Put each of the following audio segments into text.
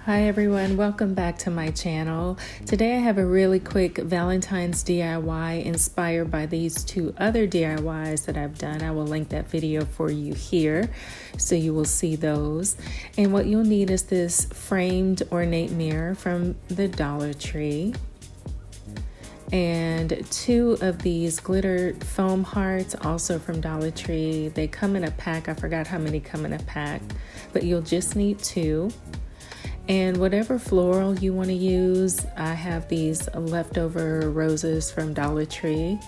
Hi everyone, welcome back to my channel. Today I have a really quick Valentine's DIY inspired by these two other DIYs that I've done. I will link that video for you here so you will see those. And what you'll need is this framed ornate mirror from the Dollar Tree. And two of these glitter foam hearts also from Dollar Tree. They come in a pack. I forgot how many come in a pack, but you'll just need two. And whatever floral you want to use, I have these leftover roses from Dollar Tree.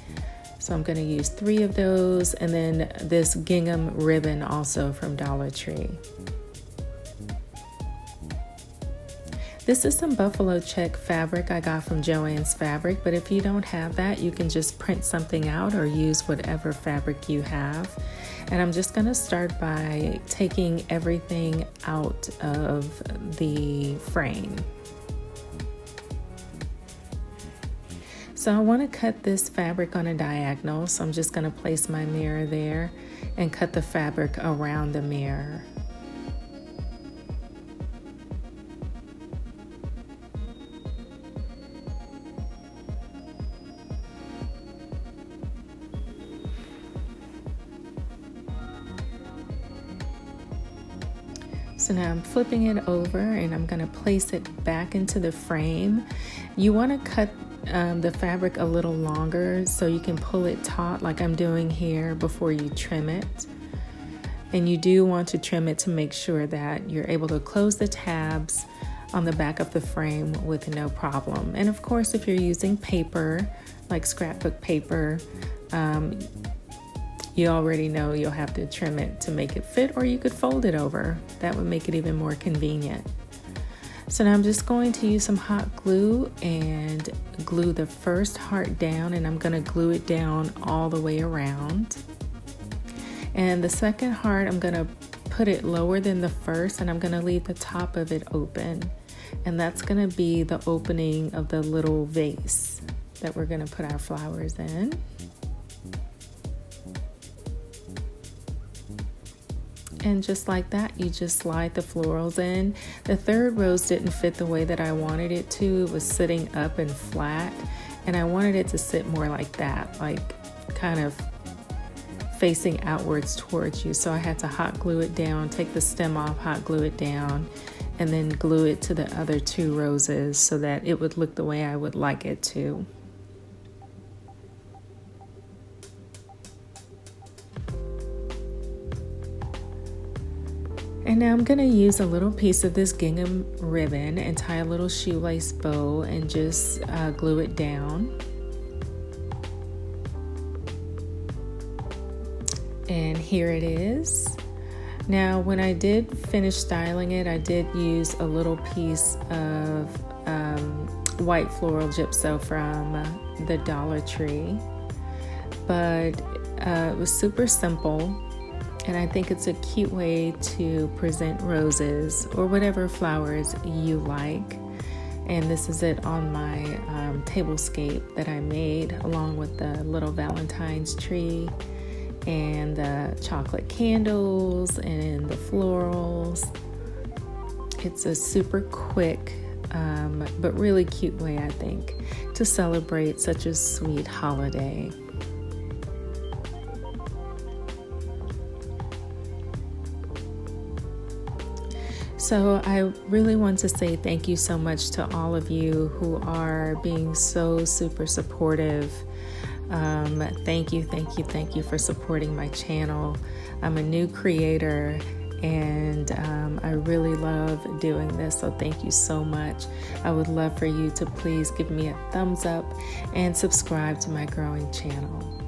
So I'm going to use 3 of those, and then this gingham ribbon also from Dollar Tree. This is some buffalo check fabric I got from Joann's Fabric, but if you don't have that, you can just print something out or use whatever fabric you have. And I'm just gonna start by taking everything out of the frame. So I wanna cut this fabric on a diagonal, so I'm just gonna place my mirror there and cut the fabric around the mirror. So now I'm flipping it over and I'm going to place it back into the frame. You want to cut the fabric a little longer so you can pull it taut like I'm doing here before you trim it. And you do want to trim it to make sure that you're able to close the tabs on the back of the frame with no problem. And of course, if you're using paper, like scrapbook paper, you already know you'll have to trim it to make it fit, or you could fold it over. That would make it even more convenient. So now I'm just going to use some hot glue and glue the first heart down, and I'm gonna glue it down all the way around. And the second heart, I'm gonna put it lower than the first, and I'm gonna leave the top of it open. And that's gonna be the opening of the little vase that we're gonna put our flowers in. And just like that, you just slide the florals in. The third rose didn't fit the way that I wanted it to. It was sitting up and flat, and I wanted it to sit more like that, like kind of facing outwards towards you. So I had to hot glue it down, take the stem off, hot glue it down, and then glue it to the other 2 roses so that it would look the way I would like it to. And now I'm going to use a little piece of this gingham ribbon and tie a little shoelace bow and just glue it down. And here it is. Now when I did finish styling it, I did use a little piece of white floral gypso from the Dollar Tree. But it was super simple. And I think it's a cute way to present roses or whatever flowers you like. And this is it on my tablescape that I made, along with the little Valentine's tree and the chocolate candles and the florals. It's a super quick but really cute way, I think, to celebrate such a sweet holiday. So I really want to say thank you so much to all of you who are being so super supportive. Thank you for supporting my channel. I'm a new creator, and I really love doing this, so thank you so much. I would love for you to please give me a thumbs up and subscribe to my growing channel.